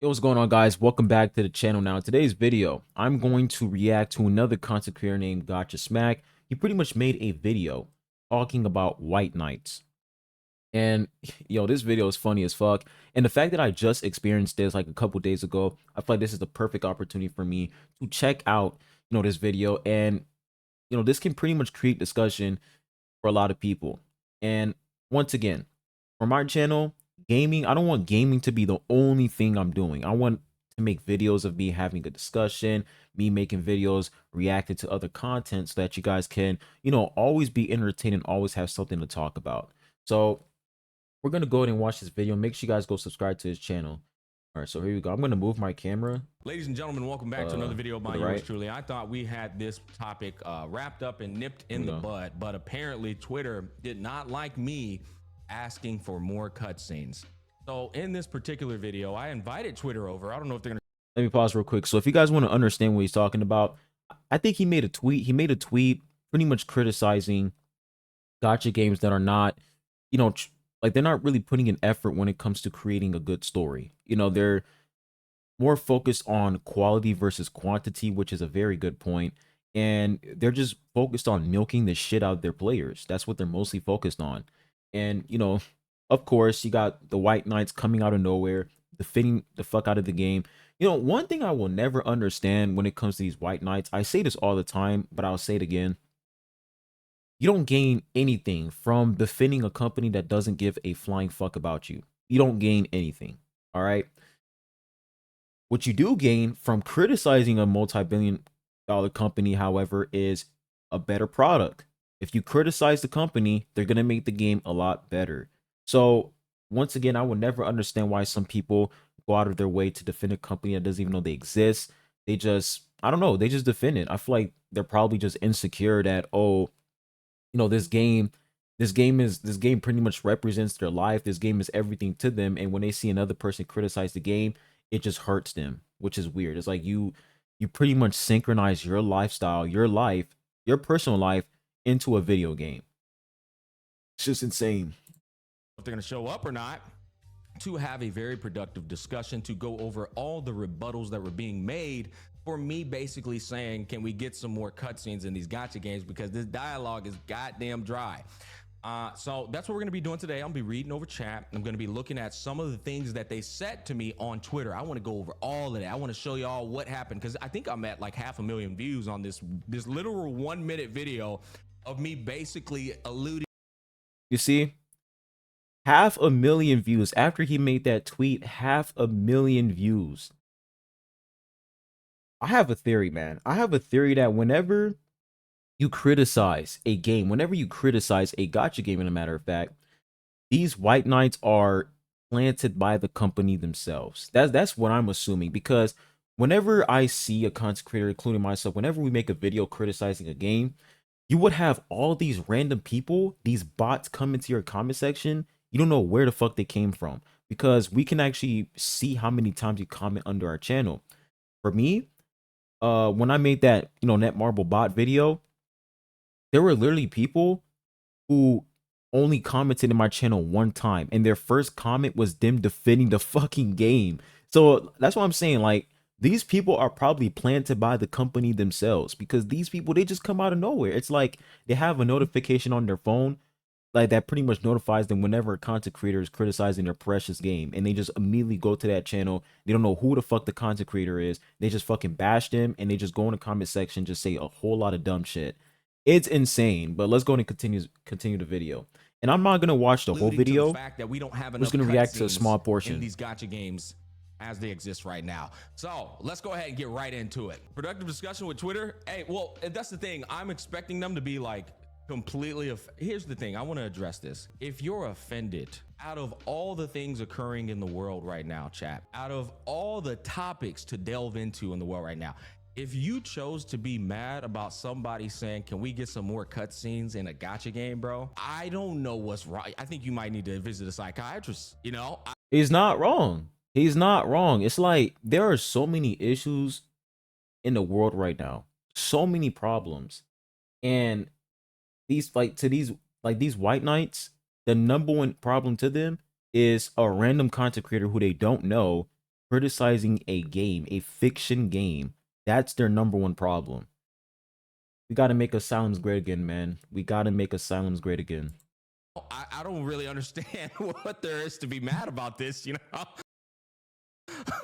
Yo, what's going on, guys? Welcome back to the channel. Now, in today's video, I'm going to react to another content creator named Gacha Smack. He pretty much made a video talking about white knights. And yo, this video is funny as fuck. And the fact that I just experienced this like a couple days ago, I feel like this is the perfect opportunity for me to check out, this video. And, this can pretty much create discussion for a lot of people. And once again, for my channel, gaming, I don't want gaming to be the only thing I'm doing. I want to make videos of me having a discussion, me making videos, reacting to other content so that you guys can, always be entertained and always have something to talk about. So we're going to go ahead and watch this video. Make sure you guys go subscribe to his channel. All right, so here we go. I'm going to move my camera. Ladies and gentlemen, welcome back to another video by yours truly. I thought we had this topic wrapped up and nipped in the bud, but apparently Twitter did not like me asking for more cutscenes. So in this particular video, I invited Twitter over. I don't know if they're gonna. Let me pause real quick. So if you guys want to understand what he's talking about, I think he made a tweet. He made a tweet pretty much criticizing gacha games that are not, like they're not really putting an effort when it comes to creating a good story. They're more focused on quality versus quantity, which is a very good point. And they're just focused on milking the shit out of their players. That's what they're mostly focused on. And, of course, you got the White Knights coming out of nowhere, defeating the fuck out of the game. One thing I will never understand when it comes to these White Knights, I say this all the time, but I'll say it again. You don't gain anything from defending a company that doesn't give a flying fuck about you. You don't gain anything. All right. What you do gain from criticizing a multi-billion-dollar company, however, is a better product. If you criticize the company, they're going to make the game a lot better. So, once again, I will never understand why some people go out of their way to defend a company that doesn't even know they exist. They just, I don't know, they just defend it. I feel like they're probably just insecure that, oh, this game pretty much represents their life. This game is everything to them. And when they see another person criticize the game, it just hurts them, which is weird. It's like you pretty much synchronize your lifestyle, your life, your personal life into a video game. It's just insane. If they're going to show up or not, to have a very productive discussion, to go over all the rebuttals that were being made for me basically saying, can we get some more cutscenes in these gacha games, because this dialogue is goddamn dry. So that's what we're going to be doing today. I'll be reading over chat. I'm going to be looking at some of the things that they said to me on Twitter. I want to go over all of that. I want to show y'all what happened, because I think I'm at like 500,000 views on this literal 1-minute video of me basically alluding. You see, 500,000 views after he made that tweet. 500,000 views. I have a theory, man. I have a theory that whenever you criticize a game, whenever you criticize a gacha game, in a matter of fact, these white knights are planted by the company themselves. That's what I'm assuming, because whenever I see a content creator, including myself, whenever we make a video criticizing a game, you would have all these random people, these bots come into your comment section. You don't know where the fuck they came from, because we can actually see how many times you comment under our channel. For me, when I made that, Netmarble bot video, there were literally people who only commented in my channel one time, and their first comment was them defending the fucking game. So that's what I'm saying. Like, these people are probably planted by the company themselves, because these people, they just come out of nowhere. It's like they have a notification on their phone, like that pretty much notifies them whenever a content creator is criticizing their precious game, and they just immediately go to that channel. They don't know who the fuck the content creator is. They just fucking bash them, and they just go in the comment section, just say a whole lot of dumb shit. It's insane. But let's go and continue the video. And I'm not gonna watch the whole video. The fact that we don't have enough, I'm just gonna react to a small portion in these gacha games as they exist right now. So let's go ahead and get right into it. Productive discussion with Twitter. Hey, well, that's the thing. I'm expecting them to be like completely. Here's the thing. I want to address this. If you're offended out of all the things occurring in the world right now, chat, out of all the topics to delve into in the world right now, if you chose to be mad about somebody saying, can we get some more cutscenes in a gacha game, bro? I don't know what's right. I think you might need to visit a psychiatrist, He's not wrong. He's not wrong. It's like there are so many issues in the world right now. So many problems. And these white knights, the number one problem to them is a random content creator who they don't know criticizing a game, a fiction game. That's their number one problem. We got to make Asylums great again, man. We got to make Asylums great again. I don't really understand what there is to be mad about this, you know?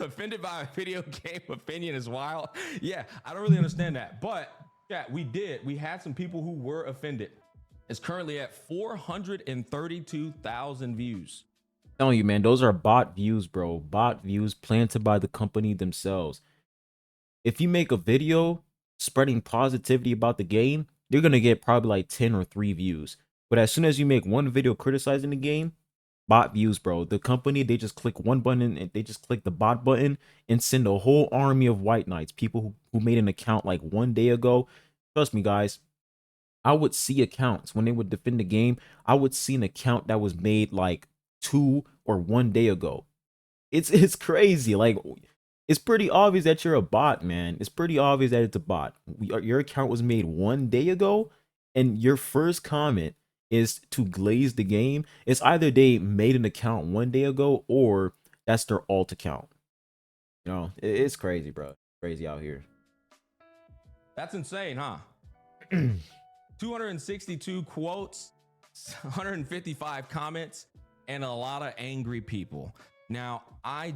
Offended by a video game opinion is wild. Yeah, I don't really understand that. But yeah, we had some people who were offended. It's currently at 432,000 views. I'm telling you, man, those are bot views, bro. Bot views planted by the company themselves. If you make a video spreading positivity about the game, you're gonna get probably like 10 or 3 views. But as soon as you make one video criticizing the game, bot views, bro. The company, they just click one button and they just click the bot button and send a whole army of white knights, people who made an account like 1 day ago. Trust me, guys. I would see accounts when they would defend the game. I would see an account that was made like 2 or 1 day ago. It's crazy. Like, it's pretty obvious that you're a bot, man. It's pretty obvious that it's a bot. Your account was made 1 day ago, and your first comment is to glaze the game. It's either they made an account 1 day ago or that's their alt account. You know, it's crazy, bro. Crazy out here. That's insane, huh? 262 quotes, 155 comments, and a lot of angry people. Now, I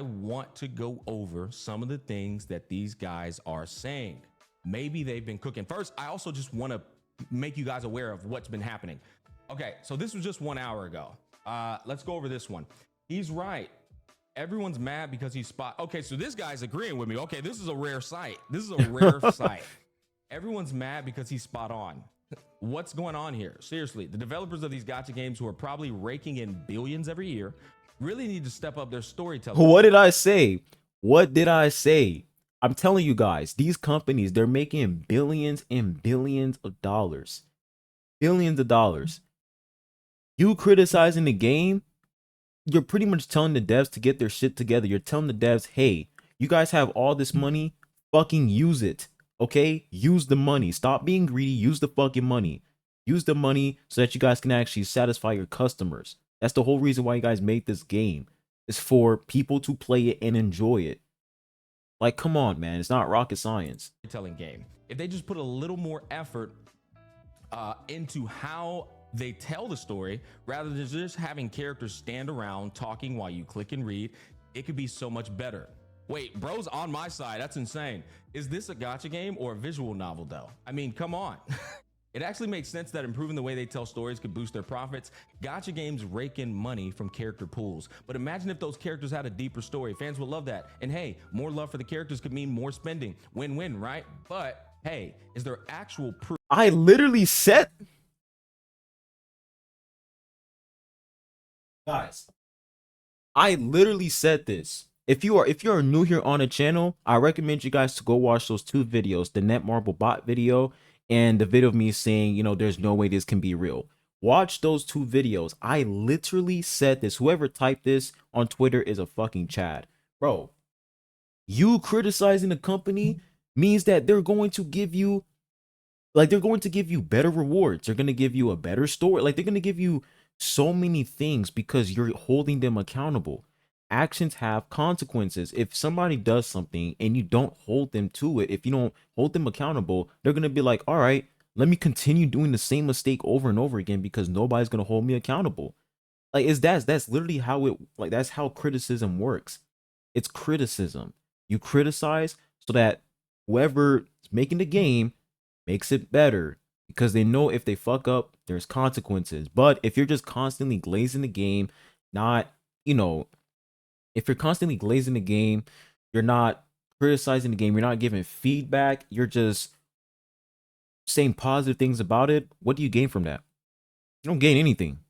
want to go over some of the things that these guys are saying. Maybe they've been cooking. First, I also just want to make you guys aware of what's been happening. Okay, so this was just 1 hour ago. Let's go over this one. He's right. Everyone's mad because he's spot. Okay, so this guy's agreeing with me. Okay, this is a rare sight. This is a rare sight. Everyone's mad because he's spot on. What's going on here? Seriously, the developers of these gacha games who are probably raking in billions every year really need to step up their storytelling. What did I say? What did I say? I'm telling you guys, these companies, they're making billions and billions of dollars. Billions of dollars. You criticizing the game, you're pretty much telling the devs to get their shit together. You're telling the devs, hey, you guys have all this money, fucking use it. Okay? Use the money. Stop being greedy. Use the fucking money. Use the money so that you guys can actually satisfy your customers. That's the whole reason why you guys made this game. It's for people to play it and enjoy it. Like, come on, man. It's not rocket science. Telling game. If they just put a little more effort into how they tell the story, rather than just having characters stand around talking while you click and read, it could be so much better. Wait, bro's on my side. That's insane. Is this a gacha game or a visual novel, though? I mean, come on. It actually makes sense that improving the way they tell stories could boost their profits. Gacha games rake in money from character pools. But imagine if those characters had a deeper story. Fans would love that. And hey, more love for the characters could mean more spending. Win-win, right? But hey, is there actual proof? I literally said... Guys, I literally said this. If you're new here on the channel, I recommend you guys to go watch those 2 videos, the Netmarble bot video and the video of me saying, you know, there's no way this can be real. Watch those 2 videos. I literally said this. Whoever typed this on Twitter is a fucking Chad. Bro, you criticizing the company means that they're going to give you, like, they're going to give you better rewards. They're going to give you a better story. Like, they're going to give you so many things because you're holding them accountable. Actions have consequences. If somebody does something and you don't hold them to it, if you don't hold them accountable, they're going to be like, all right, let me continue doing the same mistake over and over again because nobody's going to hold me accountable. Like, that's literally how it, like, that's how criticism works. It's criticism. You criticize so that whoever's making the game makes it better because they know if they fuck up, there's consequences. But if you're just constantly glazing the game, not, you know, if you're constantly glazing the game, you're not criticizing the game, you're not giving feedback, you're just saying positive things about it, what do you gain from that? You don't gain anything.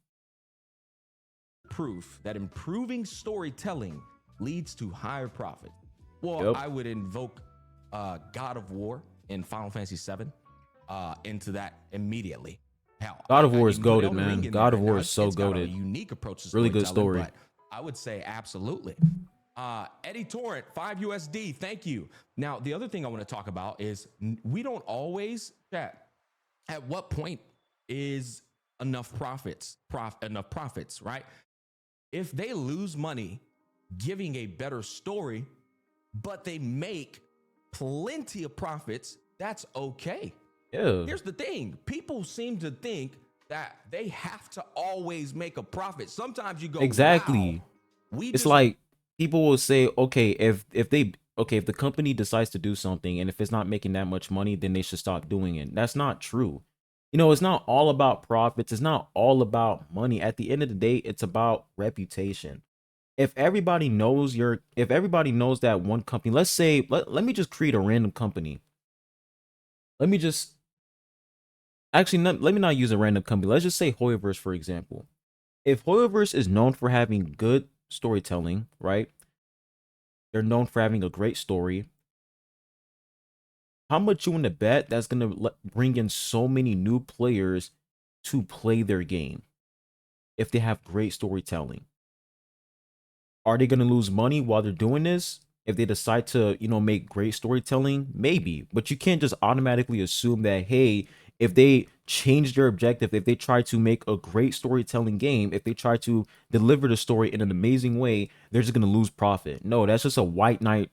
Proof that improving storytelling leads to higher profit. Well, Yep. I would invoke God of War in Final Fantasy VII into that immediately. Hell, God of War I is even put goated, Elden Ring man. in God there. of War Now, is so it's got a goated. unique approach to Really good storytelling, story. but I would say absolutely. Eddie Torrent, 5 USD. Thank you. Now, the other thing I want to talk about is we don't always chat. At what point is enough profits, right? If they lose money giving a better story, but they make plenty of profits, that's okay. Yeah. Here's the thing. People seem to think that they have to always make a profit. Sometimes you go, Exactly. wow, we It's just like people will say, okay, if the company decides to do something and if it's not making that much money, then they should stop doing it. That's not true. You know, it's not all about profits. It's not all about money. At the end of the day, it's about reputation. If everybody knows that one company, let's say, let me just create a random company. Let me just actually let me not use a random company. Let's just say Hoyoverse, for example. If Hoyoverse is known for having good storytelling, right? They're known for having a great story. How much you want to bet that's going to bring in so many new players to play their game if they have great storytelling? Are they going to lose money while they're doing this? If they decide to, make great storytelling, maybe. But you can't just automatically assume that, hey, if they change their objective, if they try to make a great storytelling game, if they try to deliver the story in an amazing way, they're just going to lose profit. No, that's just a white knight.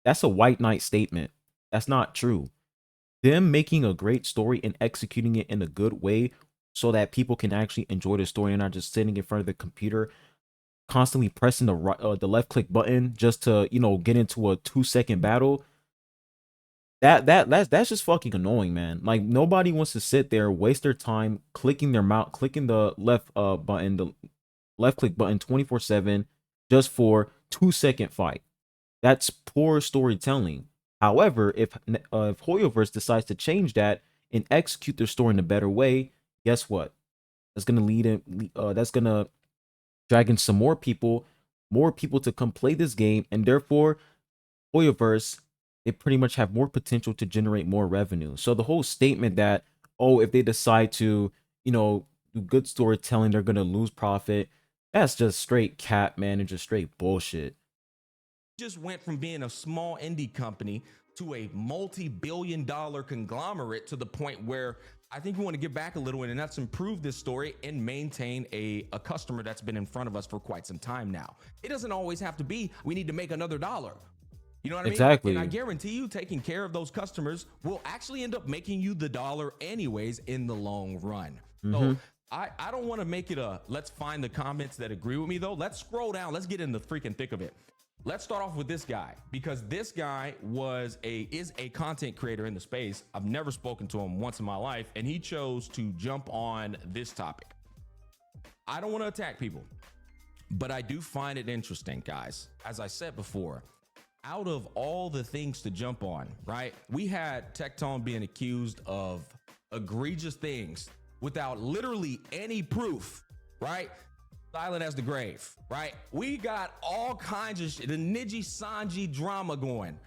That's a white knight statement. That's not true. Them making a great story and executing it in a good way so that people can actually enjoy the story and not just sitting in front of the computer constantly pressing the left click button just to get into a 2-second battle. That's just fucking annoying, man. Like, nobody wants to sit there, waste their time clicking the left button, the left click button 24/7 just for 2-second fight. That's poor storytelling. However, if Hoyoverse decides to change that and execute their story in a better way, guess what? That's gonna drag in some more people to come play this game, and therefore Hoyoverse, they pretty much have more potential to generate more revenue. So the whole statement that, oh, if they decide to, do good storytelling, they're gonna lose profit, that's just straight cap, man, and just straight bullshit. just went from being a small indie company to a multi-billion-dollar conglomerate, to the point where I think we want to get back a little and that's improve this story and maintain a customer that's been in front of us for quite some time now. It doesn't always have to be, we need to make another dollar. You know what I mean? Exactly. And I guarantee you, taking care of those customers will actually end up making you the dollar anyways in the long run. So I don't want to make it a let's find the comments that agree with me, though. Let's scroll down. Let's get in the freaking thick of it. Let's start off with this guy, because this guy is a content creator in the space. I've never spoken to him once in my life, and he chose to jump on this topic. I don't want to attack people, but I do find it interesting, guys. As I said before, out of all the things to jump on, right? We had Tectone being accused of egregious things without literally any proof, right? Silent as the grave, right? We got all kinds of shit, the Niji Sanji drama going,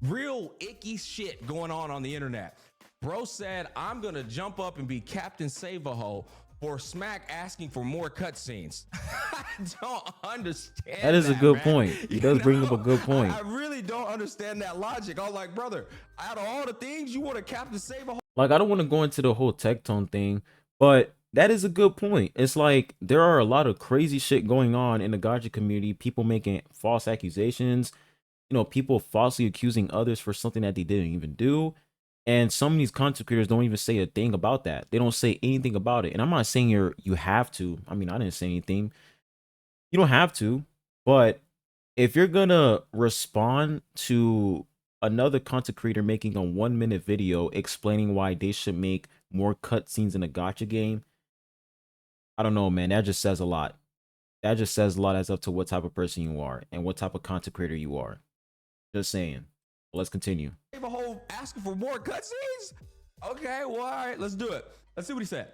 real icky shit going on the internet. Bro said, I'm gonna jump up and be Captain Save-A-Ho for Smack asking for more cutscenes. I don't understand That is a good man. point. He does bring up a good point. I really don't understand that logic. I was like, brother, out of all the things you want a Captain Save-A-Ho. Like, I don't want to go into the whole Tectone thing, but that is a good point. It's like there are a lot of crazy shit going on in the Gacha community. People making false accusations, people falsely accusing others for something that they didn't even do. And some of these content creators don't even say a thing about that. They don't say anything about it. And I'm not saying you have to. I mean, I didn't say anything. You don't have to. But if you're gonna respond to another content creator making a 1-minute video explaining why they should make more cutscenes in a gacha game, I don't know, man. That just says a lot. That just says a lot as up to what type of person you are and what type of content creator you are. Just saying. Let's continue. Save-A-Ho asking for more cutscenes? Okay, well, all right, let's do it. Let's see what he said.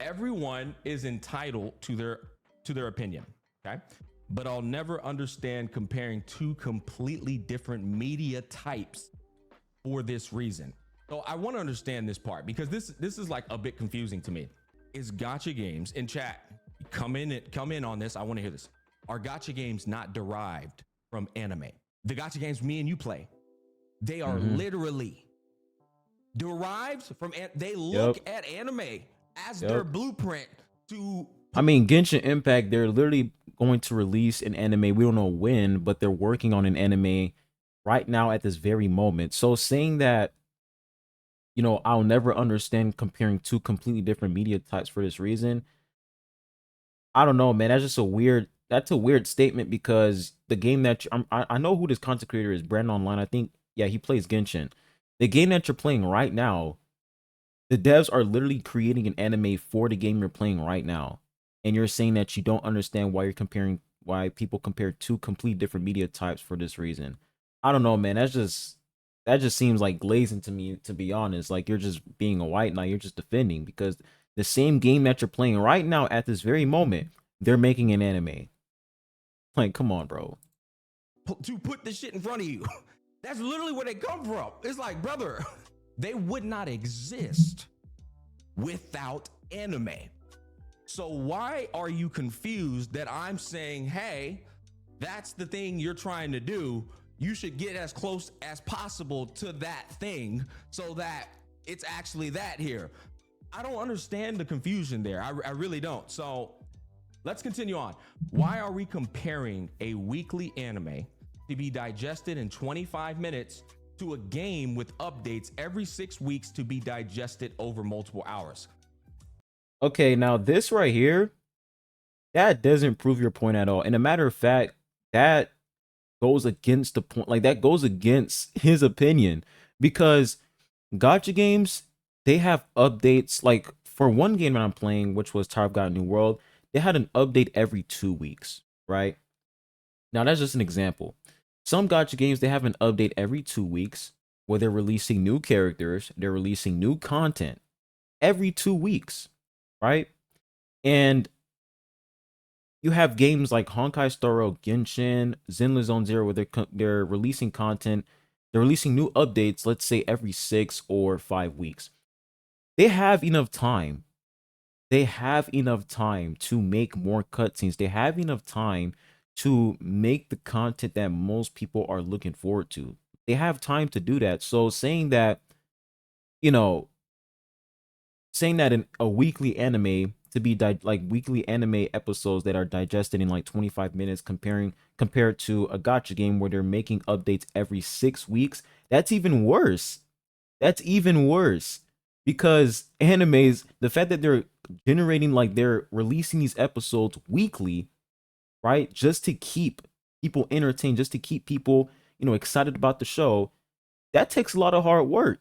Everyone is entitled to their opinion, okay? But I'll never understand comparing two completely different media types for this reason. So I want to understand this part, because this is like a bit confusing to me. Is gacha games, in chat, come in on this, I want to hear this. Are gacha games not derived from anime? The gacha games me and you play, they are literally derived from, they look at anime as their blueprint to. I mean, Genshin Impact, they're literally going to release an anime. We don't know when, but they're working on an anime right now at this very moment. So saying that, I'll never understand comparing two completely different media types for this reason. I don't know, man. That's a weird statement because the game that I know who this content creator is, Brandon Online. I think, yeah, he plays Genshin. The game that you're playing right now, the devs are literally creating an anime for the game you're playing right now. And you're saying that you don't understand why people compare two complete different media types for this reason. I don't know, man. That just seems like glazing to me, to be honest. Like you're just being a white knight, you're just defending because the same game that you're playing right now at this very moment, they're making an anime. Like, come on, bro. To put this shit in front of you. That's literally where they come from. It's like, brother, they would not exist without anime. So why are you confused that I'm saying, hey, that's the thing you're trying to do? You should get as close as possible to that thing so that it's actually that here. I don't understand the confusion there. I really don't. So let's continue on. Why are we comparing a weekly anime to be digested in 25 minutes to a game with updates every 6 weeks to be digested over multiple hours? Okay, now this right here, that doesn't prove your point at all. And a matter of fact, that goes against the point. Like that goes against his opinion because Gacha games, they have updates. Like for one game that I'm playing, which was Tower of God New World, they had an update every 2 weeks, right? Now that's just an example. Some Gacha games, they have an update every 2 weeks where they're releasing new characters, they're releasing new content every 2 weeks, right? And you have games like Honkai Star Rail, Genshin, Zenless Zone Zero, where they're releasing content, they're releasing new updates, let's say every 6 or 5 weeks. They have enough time. They have enough time to make more cutscenes. They have enough time to make the content that most people are looking forward to. They have time to do that. So you know, saying that in a weekly anime to be like weekly anime episodes that are digested in like 25 minutes compared to a gacha game where they're making updates every 6 weeks, that's even worse. That's even worse because animes, the fact that they're releasing these episodes weekly, right, just to keep people entertained, just to keep people excited about the show, that takes a lot of hard work.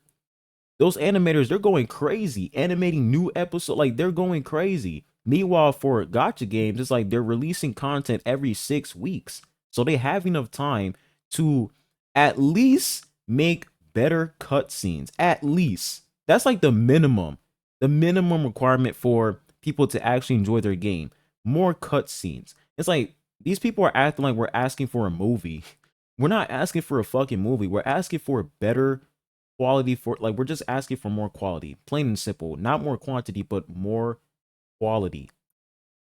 Those animators, they're going crazy animating new episodes, like they're going crazy. Meanwhile, for gacha games, it's like they're releasing content every 6 weeks, so they have enough time to at least make better cutscenes. At least that's like the minimum requirement for people to actually enjoy their game. More cutscenes. It's like these people are acting like we're asking for a movie. We're not asking for a fucking movie. We're asking for better quality, for like we're just asking for more quality, plain and simple. Not more quantity, but more quality.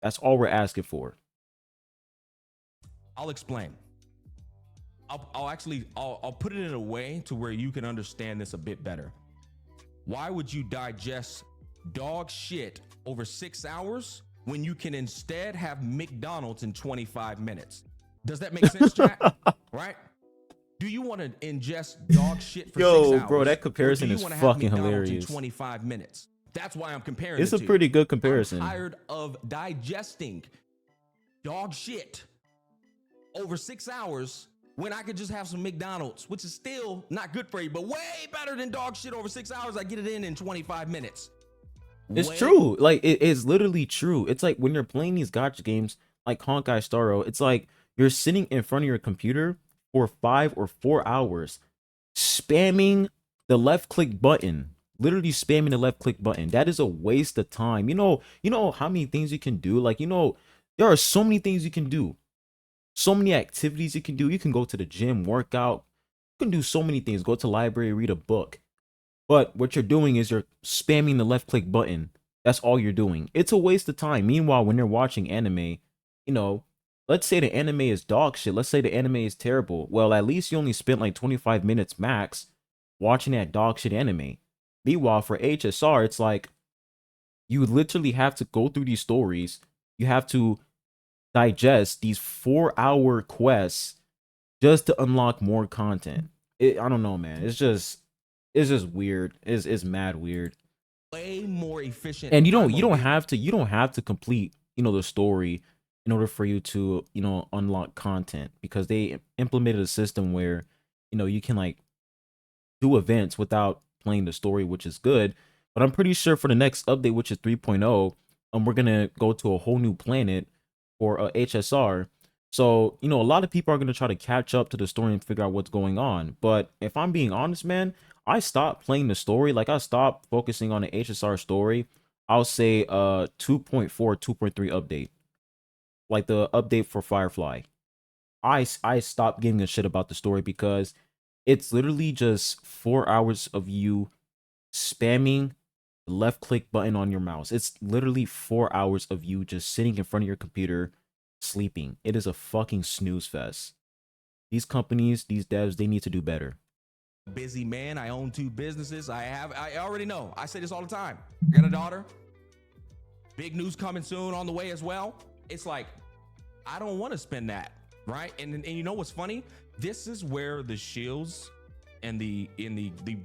That's all we're asking for. I'll explain. I'll put it in a way to where you can understand this a bit better. Why would you digest dog shit over 6 hours when you can instead have McDonald's in 25 minutes? Does that make sense, Jack? Right? Do you want to ingest dog shit for 6 hours? Bro, that comparison is fucking hilarious. In 25 minutes. That's why I'm comparing. It's a pretty good comparison. I'm tired of digesting dog shit over 6 hours when I could just have some McDonald's, which is still not good for you, but way better than dog shit over 6 hours. I get it in 25 minutes. It's true. Like it is literally true. It's like when you're playing these gacha games like Honkai Star Rail, it's like you're sitting in front of your computer for 5 or 4 hours spamming the left click button. Literally spamming the left click button. That is a waste of time. You know how many things you can do? Like, there are so many things you can do. So many activities you can do. You can go to the gym, work out. You can do so many things. Go to the library, read a book. But what you're doing is you're spamming the left click button. That's all you're doing. It's a waste of time. Meanwhile, when you're watching anime, let's say the anime is dog shit. Let's say the anime is terrible. Well, at least you only spent like 25 minutes max watching that dog shit anime. Meanwhile, for HSR, it's like you literally have to go through these stories. You have to digest these 4-hour quests just to unlock more content. I don't know, man. It's just weird. It's mad weird. Way more efficient And time you on don't video. have to complete, the story in order for you to, unlock content, because they implemented a system where, you can like do events without playing the story, which is good. But I'm pretty sure for the next update, which is 3.0, we're gonna go to a whole new planet for HSR. So, a lot of people are gonna try to catch up to the story and figure out what's going on. But if I'm being honest, man, I stopped playing the story. Like I stopped focusing on the HSR story. I'll say 2.4, 2.3 update. Like the update for Firefly. I stopped giving a shit about the story because it's literally just 4 hours of you spamming the left click button on your mouse. It's literally 4 hours of you just sitting in front of your computer sleeping. It is a fucking snooze fest. These companies, these devs, they need to do better. Busy man. I own 2 businesses. I already know. I say this all the time. I got a daughter. Big news coming soon on the way as well. It's like, I don't want to spend that, right? And you know what's funny? This is where the shields and the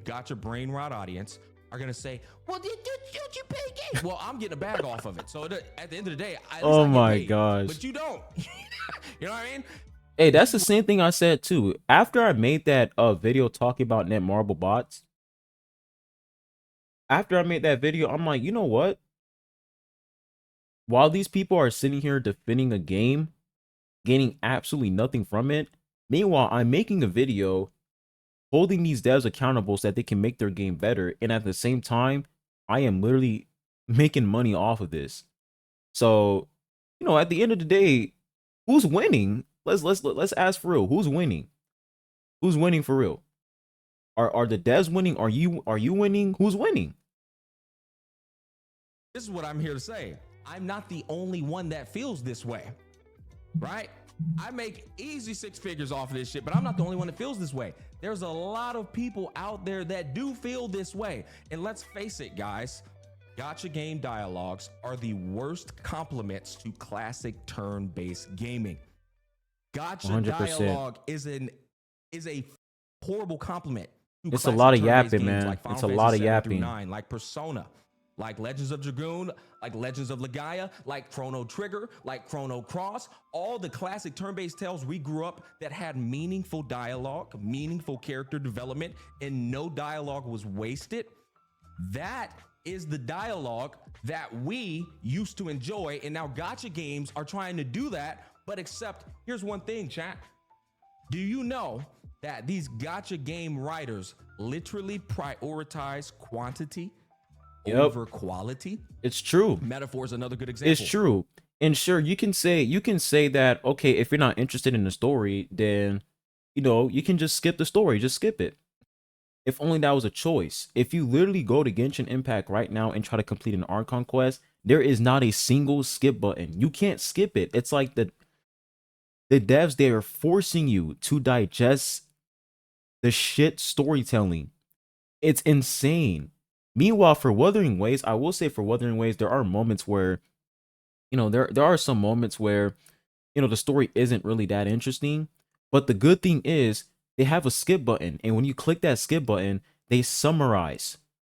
gotcha brain rot audience are gonna say, well, did you pay game? Well, I'm getting a bag off of it. So at the end of the day, at least Oh I get my paid, gosh. but you don't. You know what I mean? Hey, that's the same thing I said too. After I made that video talking about Netmarble bots, after I made that video, I'm like, you know what? While these people are sitting here defending a game, gaining absolutely nothing from it, meanwhile, I'm making a video holding these devs accountable so that they can make their game better. And at the same time, I am literally making money off of this. So, at the end of the day, who's winning? Let's ask for real. Who's winning? Who's winning for real? Are the devs winning? Are you winning? Who's winning? This is what I'm here to say. I'm not the only one that feels this way, right? I make easy 6 figures off of this shit, but I'm not the only one that feels this way. There's a lot of people out there that do feel this way. And let's face it, guys, gotcha game dialogues are the worst compliments to classic turn-based gaming. Gotcha 100%. dialogue is a horrible compliment to It's a classic lot of turn-based yapping, games man. like Final It's a Fantasy lot of 7 through yapping. 9, like Persona, like Legends of Dragoon, like Legends of Legaia, like Chrono Trigger, like Chrono Cross, all the classic turn-based tales we grew up that had meaningful dialogue, meaningful character development, and no dialogue was wasted. That is the dialogue that we used to enjoy, and now gotcha games are trying to do that, but except, here's one thing, chat. Do you know that these gotcha game writers literally prioritize quantity over quality? It's true. Metaphor is another good example. It's true. And sure, you can say that, okay, if you're not interested in the story, then you can just skip the story. Just skip it. If only that was a choice. If you literally go to Genshin Impact right now and try to complete an Archon quest, there is not a single skip button. You can't skip it. It's like the devs, they are forcing you to digest the shit storytelling. It's insane. Meanwhile, for Wuthering Waves, I will say for Wuthering Waves, there are moments where, there are some moments where, the story isn't really that interesting. But the good thing is they have a skip button. And when you click that skip button, they summarize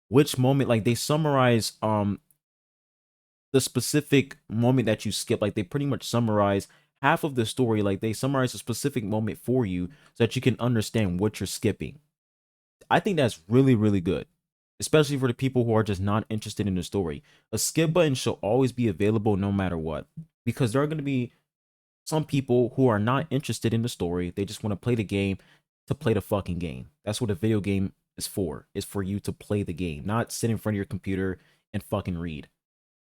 which moment, like they summarize the specific moment that you skip. Like they pretty much summarize half of the story. Like they summarize a specific moment for you so that you can understand what you're skipping. I think that's really, really good, especially for the people who are just not interested in the story. A skip button should always be available no matter what, because there are going to be some people who are not interested in the story. They just want to play the game to play the fucking game. That's what a video game is for. It's for you to play the game, not sit in front of your computer and fucking read.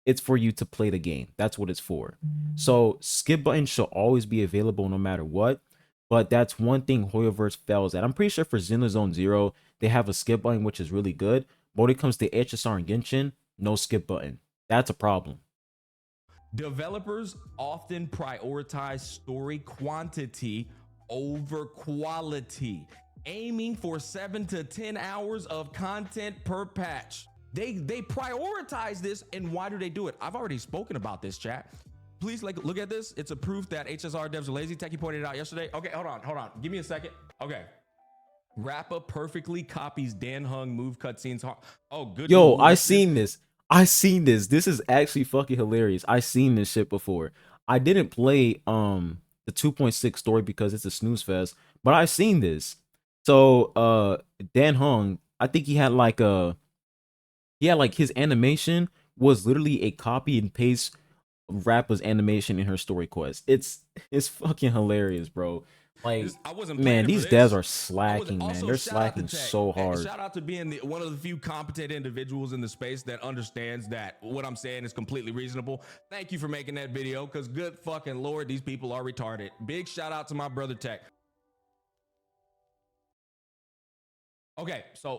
It's for you to play the game. That's what it's for. So skip buttons should always be available no matter what. But that's one thing Hoyoverse fails at. I'm pretty sure for Xenozone Zero, they have a skip button, which is really good. But when it comes to HSR and Genshin, no skip button. That's a problem. Developers often prioritize story quantity over quality, aiming for 7 to 10 hours of content per patch. They prioritize this, and why do they do it? I've already spoken about this, chat. please like look at this. It's a proof that HSR devs are lazy. Techie pointed it out yesterday. Okay, hold on. Give me a second. Okay. Rappa perfectly copies Dan Hung move cutscenes. Oh, good. Yo, Lord. I seen this. This is actually fucking hilarious. I seen this shit before. I didn't play the 2.6 story because it's a snooze fest, but I seen this. So Dan Hung, I think he had like his animation was literally a copy and paste Rappa's animation in her story quest. It's fucking hilarious, bro. Like, I wasn't man, planning for these devs this. are slacking, man. They're slacking so hard. Shout out to being one of the few competent individuals in the space that understands that what I'm saying is completely reasonable. Thank you for making that video, because good fucking Lord, these people are retarded. Big shout out to my brother Tech. Okay, so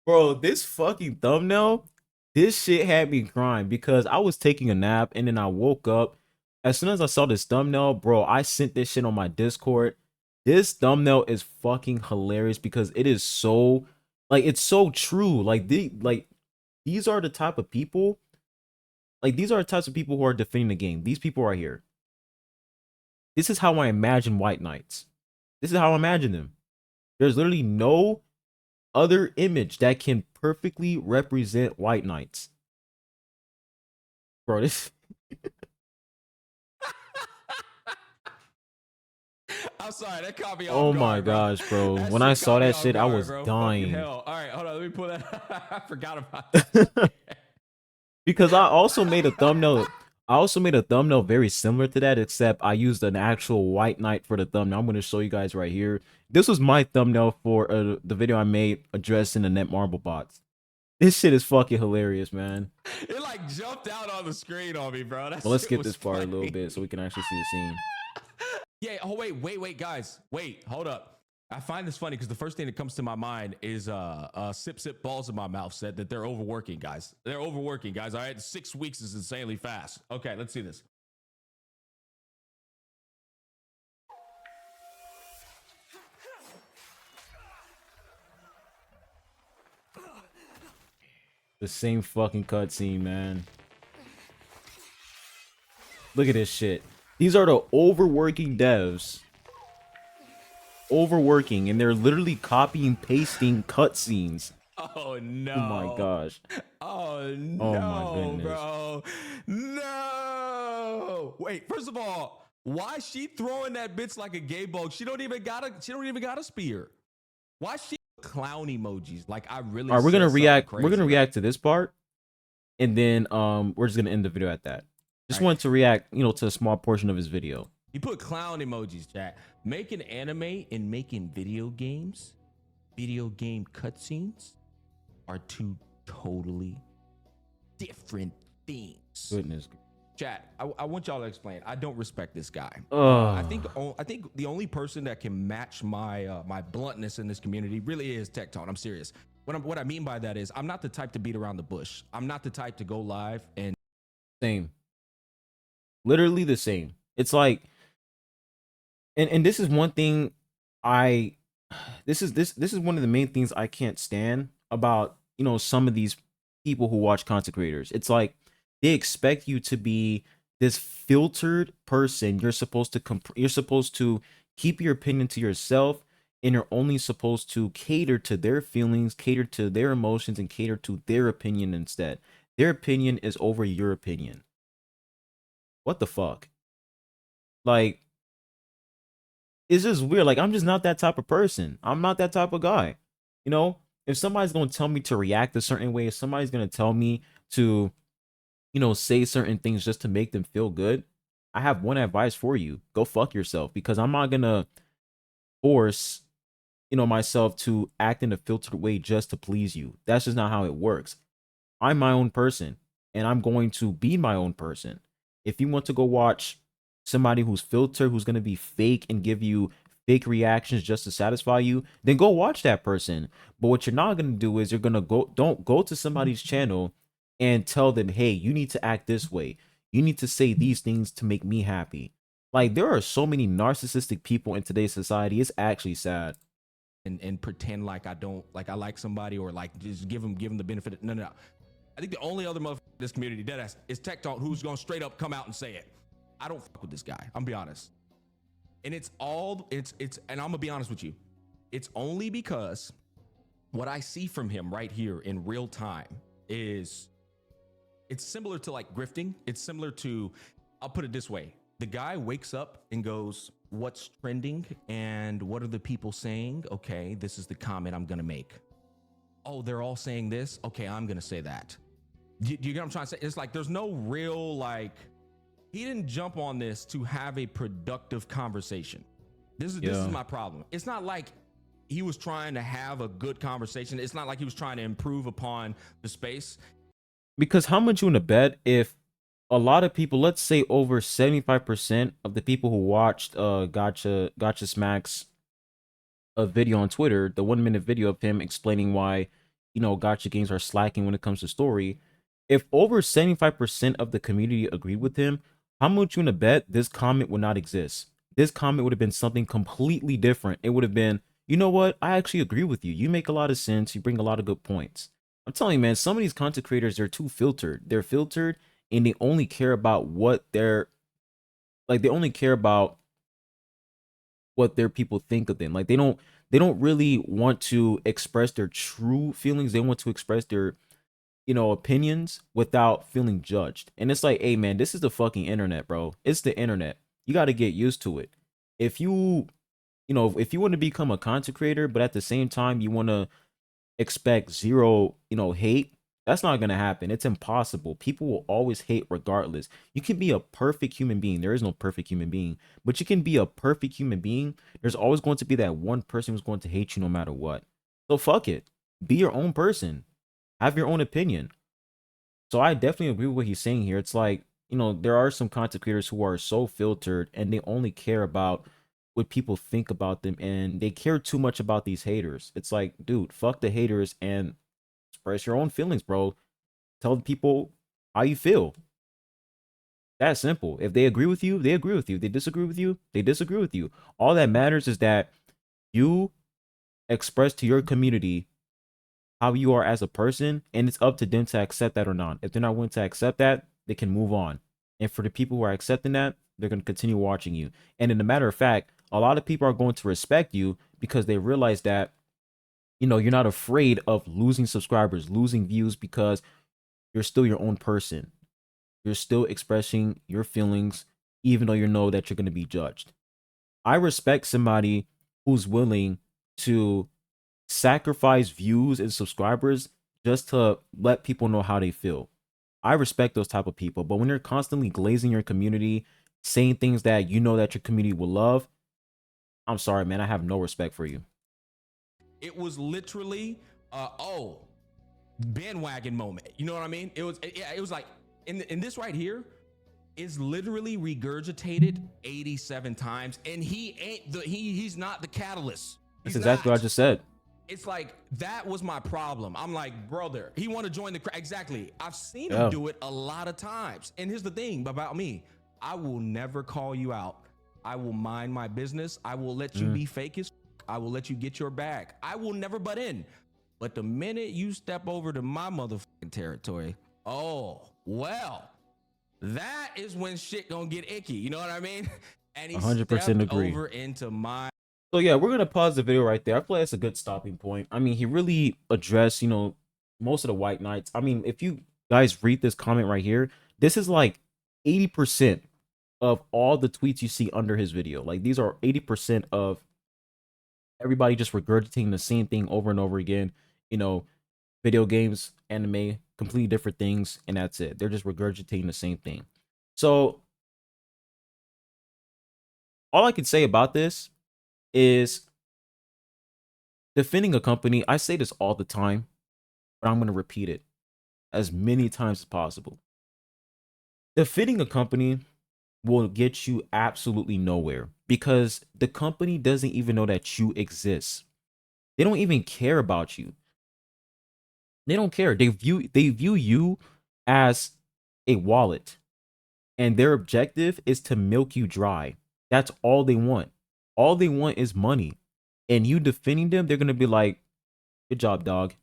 bro, this fucking thumbnail, this shit had me crying because I was taking a nap and then I woke up. As soon as I saw this thumbnail, bro, I sent this shit on my Discord. This thumbnail is fucking hilarious because it is so, like, it's so true. These are the type of people, these are the types of people who are defending the game. These people right here. This is how I imagine White Knights. This is how I imagine them. There's literally no other image that can perfectly represent White Knights. Bro, this I'm sorry, that caught me off oh guard, my bro. gosh, bro. That when I shit saw caught me that off shit, I guard, was bro. dying. Fucking hell. All right, hold on. Let me pull that. I forgot about that. Because I also made a thumbnail. I also made a thumbnail very similar to that, except I used an actual White Knight for the thumbnail. I'm going to show you guys right here. This was my thumbnail for the video I made addressing the Netmarble bots. This shit is fucking hilarious, man. It like jumped out on the screen on me, bro. That Well, let's shit skip was this part funny. a little bit so we can actually see the scene. Yeah. Oh wait, guys. Wait, hold up. I find this funny because the first thing that comes to my mind is sip balls in my mouth said that they're overworking, guys. They're overworking, guys. All right, 6 weeks is insanely fast. Okay, let's see this. The same fucking cutscene, man. Look at this shit. These are the overworking devs. Overworking, and they're literally copying, pasting cutscenes. Oh no. Oh my gosh. Oh no, Oh my goodness. bro. No. Wait, first of all, why is she throwing that bitch like a gay bug? She don't even got a spear. Why is she clown emojis? Like I really All right, we're gonna react. crazy, We're gonna right? react to this part, and then we're just gonna end the video at that. Just Right. wanted to react, to a small portion of his video. You put clown emojis, chat. Making anime and making video game cutscenes are two totally different things. Goodness. Chat, I want y'all to explain. I don't respect this guy. Ugh. I think the only person that can match my my bluntness in this community really is Tectone. I'm serious. What I mean by that is I'm not the type to beat around the bush. I'm not the type to go live and Same. Literally the same. It's like, and this is one thing this is one of the main things I can't stand about some of these people who watch content creators. It's like they expect you to be this filtered person. You're supposed to keep your opinion to yourself, and you're only supposed to cater to their feelings, cater to their emotions, and cater to their opinion instead. Their opinion is over your opinion. What the fuck? Like, it's just weird. Like, I'm just not that type of person. I'm not that type of guy. If somebody's gonna tell me to react a certain way, if somebody's gonna tell me to, say certain things just to make them feel good, I have one advice for you. Go fuck yourself, because I'm not gonna force, myself to act in a filtered way just to please you. That's just not how it works. I'm my own person, and I'm going to be my own person. If you want to go watch somebody who's filtered, who's going to be fake and give you fake reactions just to satisfy you, then go watch that person. But what you're not going to do is don't go to somebody's channel and tell them, hey, you need to act this way. You need to say these things to make me happy. Like, there are so many narcissistic people in today's society. It's actually sad. and pretend like I don't like I like somebody, or like just give them the benefit. No. I think the only other motherfucker in this community deadass is Tech Talk, who's gonna straight up come out and say it. I don't fuck with this guy. I'm gonna be honest. And it's and I'm gonna be honest with you. It's only because what I see from him right here in real time is it's similar to like grifting. It's similar to, I'll put it this way. The guy wakes up and goes, what's trending and what are the people saying? Okay, this is the comment I'm gonna make. Oh, they're all saying this? Okay, I'm gonna say that. Do you get what I'm trying to say? It's like there's no real, like, he didn't jump on this to have a productive conversation. This is my problem. It's not like he was trying to have a good conversation. It's not like he was trying to improve upon the space. Because how much you want to bet if a lot of people, let's say over 75% of the people who watched Gacha Smack's a video on Twitter, the 1 minute video of him explaining why, Gacha games are slacking when it comes to story. If over 75% of the community agreed with him, how much you want to bet this comment would not exist? This comment would have been something completely different. It would have been, you know what? I actually agree with you. You make a lot of sense. You bring a lot of good points. I'm telling you, man, some of these content creators, they're too filtered. They're filtered and they only care about what they're like, they only care about what their people think of them. Like they don't really want to express their true feelings. They want to express their opinions without feeling judged. And it's like, hey man, this is the fucking internet, bro. It's the internet. You got to get used to it. If you if you want to become a content creator, but at the same time you want to expect zero, hate, that's not going to happen. It's impossible. People will always hate regardless. You can be a perfect human being. There is no perfect human being, but you can be a perfect human being. There's always going to be that one person who's going to hate you no matter what. So fuck it. Be your own person. Have your own opinion. So I definitely agree with what he's saying here. It's like, there are some content creators who are so filtered and they only care about what people think about them and they care too much about these haters. It's like, dude, fuck the haters and express your own feelings, bro. Tell the people how you feel. That's simple. If they agree with you, they agree with you. They disagree with you, they disagree with you. All that matters is that you express to your community how you are as a person, and it's up to them to accept that or not. If they're not willing to accept that, they can move on. And for the people who are accepting that, they're going to continue watching you. And in a matter of fact, a lot of people are going to respect you because they realize that, you're not afraid of losing subscribers, losing views, because you're still your own person. You're still expressing your feelings, even though you know that you're going to be judged. I respect somebody who's willing to sacrifice views and subscribers just to let people know how they feel. I respect those type of people. But when you're constantly glazing your community, saying things that you know that your community will love, I'm sorry, man. I have no respect for you. It was literally, bandwagon moment. You know what I mean? It was like, in this right here, is literally regurgitated 87 times, and he's not the catalyst. That's exactly what I just said. It's like, that was my problem. I'm like, brother, he want to join the crowd. Exactly. I've seen him do it a lot of times. And here's the thing about me. I will never call you out. I will mind my business. I will let you be fake as I will let you get your bag. I will never butt in. But the minute you step over to my motherfucking territory, oh, well, that is when shit gonna get icky. You know what I mean? And he 100% agree. Over into my... So yeah, we're gonna pause the video right there. I feel like that's a good stopping point. I mean, he really addressed, most of the white knights. I mean, if you guys read this comment right here, this is like 80% of all the tweets you see under his video. Like, these are 80% of everybody just regurgitating the same thing over and over again. Video games, anime, completely different things, and that's it. They're just regurgitating the same thing. So all I can say about this is, defending a company, I say this all the time, but I'm going to repeat it as many times as possible. Defending a company will get you absolutely nowhere because the company doesn't even know that you exist. They don't even care about you. They don't care. They view you as a wallet, and their objective is to milk you dry. That's all they want. All they want is money. And you defending them, they're going to be like, good job, dog.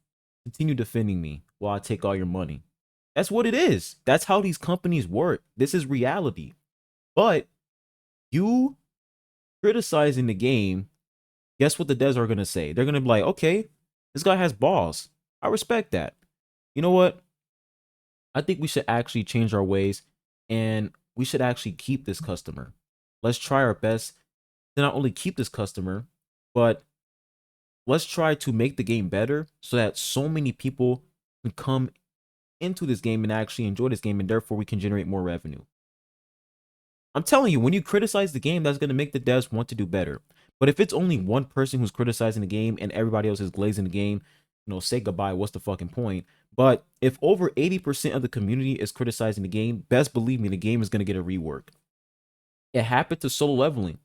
Continue defending me while I take all your money. That's what it is. That's how these companies work. This is reality. But you criticizing the game, guess what the devs are gonna say? They're gonna be like, okay, this guy has balls. I respect that. You know what? I think we should actually change our ways and we should actually keep this customer. Let's try our best to not only keep this customer, but let's try to make the game better so that so many people can come into this game and actually enjoy this game, and therefore we can generate more revenue. I'm telling you, when you criticize the game, that's going to make the devs want to do better. But if it's only one person who's criticizing the game and everybody else is glazing the game, say goodbye. What's the fucking point? But if over 80% of the community is criticizing the game, best believe me, the game is going to get a rework. It happened to Solo Leveling.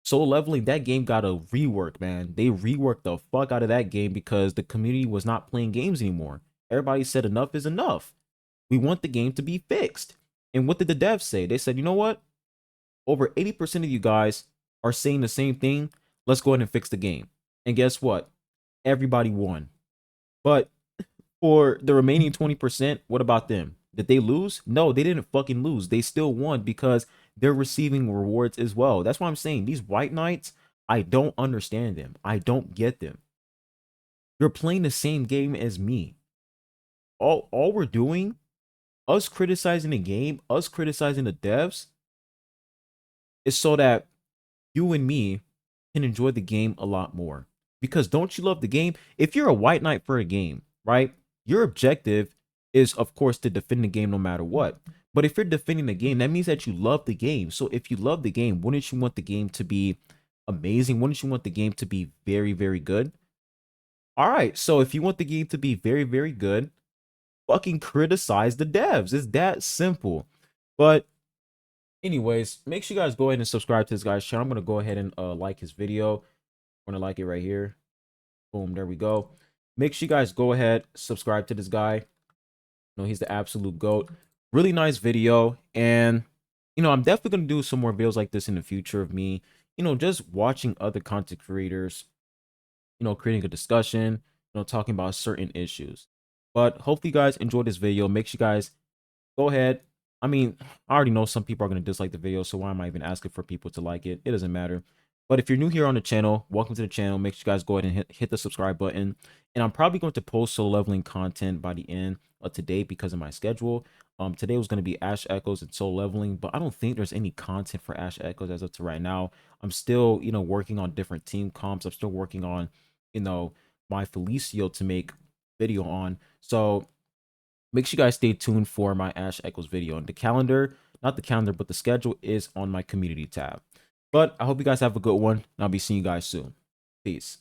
Solo Leveling, that game got a rework, man. They reworked the fuck out of that game because the community was not playing games anymore. Everybody said enough is enough. We want the game to be fixed. And what did the devs say? They said, you know what? Over 80% of you guys are saying the same thing. Let's go ahead and fix the game. And guess what? Everybody won. But for the remaining 20%, what about them? Did they lose? No, they didn't fucking lose. They still won because they're receiving rewards as well. That's why I'm saying these white knights, I don't understand them. I don't get them. You're playing the same game as me. All we're doing, us criticizing the game, us criticizing the devs, is so that you and me can enjoy the game a lot more. Because don't you love the game? If you're a white knight for a game, right? Your objective is, of course, to defend the game no matter what. But if you're defending the game, that means that you love the game. So if you love the game, wouldn't you want the game to be amazing? Wouldn't you want the game to be very, very good? All right. So if you want the game to be very, very good, fucking criticize the devs. It's that simple. But anyways, make sure you guys go ahead and subscribe to this guy's channel. I'm going to go ahead and like his video. I'm going to like it right here. Boom, there we go. Make sure you guys go ahead, subscribe to this guy. He's the absolute GOAT. Really nice video. And, I'm definitely going to do some more videos like this in the future of me, just watching other content creators, creating a discussion, talking about certain issues. But hopefully you guys enjoyed this video. Make sure you guys go ahead. I mean, I already know some people are going to dislike the video, so why am I even asking for people to like it? It doesn't matter. But if you're new here on the channel, welcome to the channel. Make sure you guys go ahead and hit the subscribe button. And I'm probably going to post Solo Leveling content by the end of today because of my schedule. Today was going to be Ash Echoes and Solo Leveling, but I don't think there's any content for Ash Echoes as of to right now. I'm still, working on different team comps. I'm still working on, my Felicio to make video on. So make sure you guys stay tuned for my Ash Echoes video. And the calendar, not the calendar, but the schedule is on my community tab. But I hope you guys have a good one, and I'll be seeing you guys soon. Peace.